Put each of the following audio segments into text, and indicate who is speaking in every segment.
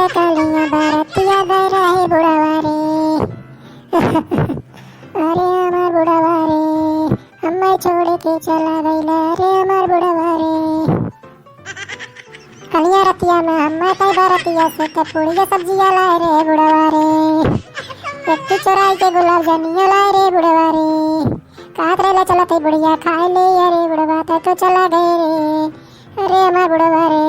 Speaker 1: कलिया बरतिया गए रहे बुढ़वा रे। अरे हमार बुढ़वा रे, हमें छोड़ के चला गइला रे हमार बुढ़वा रे। कलिया रतिया में हमें कई बरतिया से कपूड़िया सब्जियां लाए रे बुढ़वा रे। व्यक्ति चोराई के गुलाब जामुनिया लाए रे बुढ़वा रे। कात रेला चला थे बुढ़िया खाए ले अरे बुढ़वा तो चला गए रे अरे हमार बुढ़वा रे।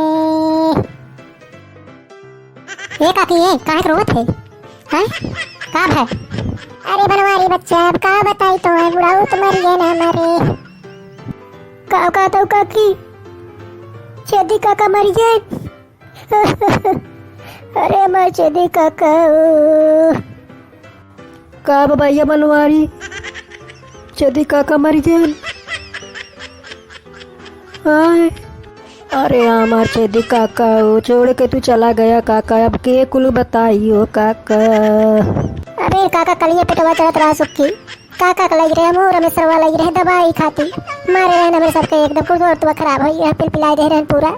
Speaker 1: ये काकी है काहे रोत है हैं का है? अरे बनवारी बच्चा अब का बताई तो है बुढ़ाऊ तो मर गए ना हमारे। का तो काकी चेदी काका मर गए। अरे हमार चेदी काका
Speaker 2: का भैया बनवारी चेदी काका मर गए। अरे हमार चेदी काका छोड़ के तू चला गया काका, अब के कुल बताइयो काका।
Speaker 1: अबे काका कलिए पेटवा चढ़त रहा सुक्की। काका का लग रहे मुंह में सरवा लग रहे दवाई खाती मारे रहन हमारे सबके एकदम कुछ खराब हो गया, पिल पिला दे रहन पूरा।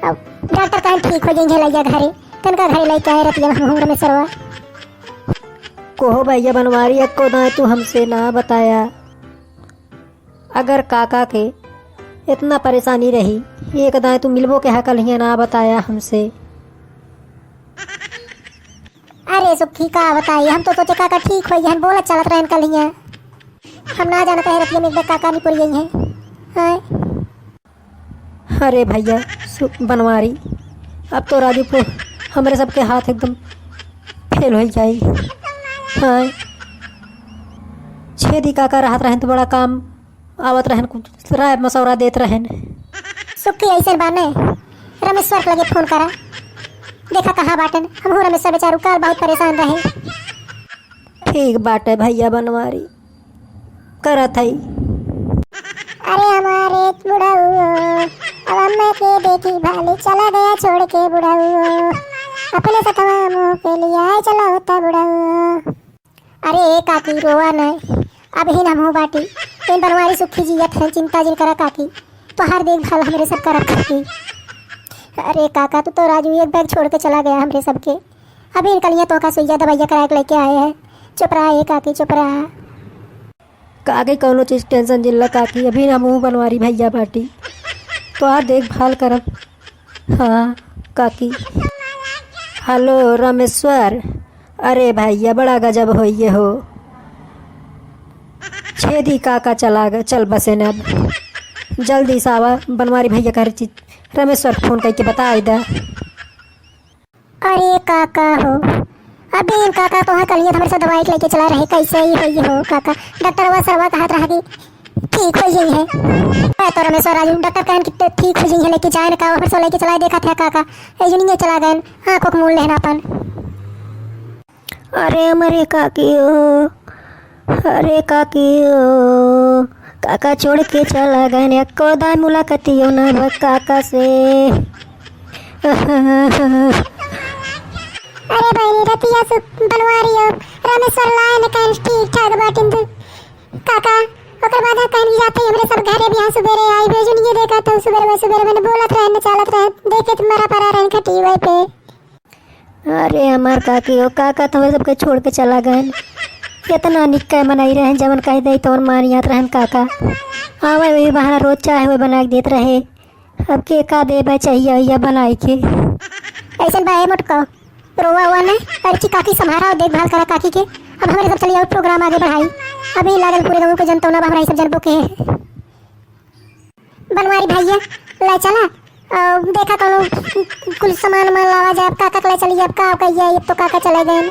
Speaker 1: अब डॉक्टर कहीं ठीक हो जाएंगे लैया घरे तनका घरे लेके आए रतिया मुंह में सरवा।
Speaker 2: कोहो भैया बनवारी अक्को दाए तू हमसे ना बताया। अगर काका के इतना परेशानी रही एक दाए तू मिलबो के हकल ही ना बताया हमसे।
Speaker 1: अरे सुखी का बताइए, हम तो सोचे काका ठीक हो गए, हम बोला चलत रहन कल ही हम ना जानते है रतिया में एक काका नहीं पुर गई है।
Speaker 2: अरे भैया बनवारी अब तो राजूपुर हमारे सबके हाथ एकदम फेल हो जाई। हाँ छेदी काका रहत रहन तो बड़ा काम आवत रहन, कुछ राय मशवरा देत रहन।
Speaker 1: सुखी ऐसे बाने रमेश्वर के लगे फोन करा देखा कहाँ बाटन। हम रमेश्वर बेचारू काल बहुत परेशान रहे।
Speaker 2: ठीक बाटे भैया बनवारी करत है।
Speaker 1: अरे हमारे बुढ़ाऊ अब अम्मा के देखी भाली चला गया छोड़ के बुढ़ाऊ अपने सतवा मुँह पे लिया चला होता बुढ़ाऊ। अरे काकी रोवा नहीं अब ही हम हो बाटी इन बनवारी सुखी जियत है चिंता जिन करा काकी तो हर देखभाल हमरे सब कर रखी। अरे काका तू तो राजू एक बैग छोड़ के चला गया हमरे सबके। अभी इन कलियाँ तो का सुइया दवाइया करा के लेके आए हैं। चुप रहा ये काकी चुप रहा।
Speaker 2: काके कौनो चीज़ टेंशन जिल्ला काकी अभी ना मुँह बनवारी भैया बाटी तो आ देखभाल करब। हाँ काकी हेलो रमेश्वर। अरे भैया बड़ा गजब हो ये हो छेदी काका चला गया चल बसे न अब जल्दी सावा बनवारी भैया कर चीज रमेश्वर फोन करके बता दा।
Speaker 1: अरे काका हो अभी इन काका तो हाँ कलिए हमारे साथ दवाई लेके चला रहे कैसे ही हो ये हो काका डॉक्टर वा सरवा कहा रहा कि ठीक हो गई है तो रमेश्वर राजू डॉक्टर कहन कि ठीक हो गई है लेके जाए ना का फिर सो लेके चलाए देखा था काका ये चला गए आँखों को मूल लेना अपन।
Speaker 2: अरे हमारे काकी हो अरे काकी हो काका छोड़ के चला गए को दान मुलाकाती हो ना काका से।
Speaker 1: अरे भाई रतिया से बनवारी हो रमेश्वर लाए न कहीं ठीक ठाक बाटिन काका ओकर बाद कहीं जाते हमरे सब घरे भी सुबेरे आई भेजन ये देखा तो सुबेरे मैंने बोलत रहे न चलत रहे देखे तुम्हारा परा रहन खटी वही पे।
Speaker 2: अरे हमार काकी हो काका तो सबके छोड़ के चला गए कितना निक्का मनाई रहे जवन कह दे तो मानियात रहन काका। हाँ वही बहाना रोज चाहे वही बना के देते रहे अब के का दे चाहिए या बनाई के
Speaker 1: ऐसे बाए मुटको रोवा हुआ ना अर्ची काकी संभारा और देखभाल करा काकी के। अब हमारे सब चलिए प्रोग्राम आगे बढ़ाई अभी लागल पूरे गाँव के जनता ना हमारे सब जनबो के बनवारी भैया ले चला देखा कौन कुल सामान लावा जाए काका ले चलिए अब का कहिए तो काका चले गए।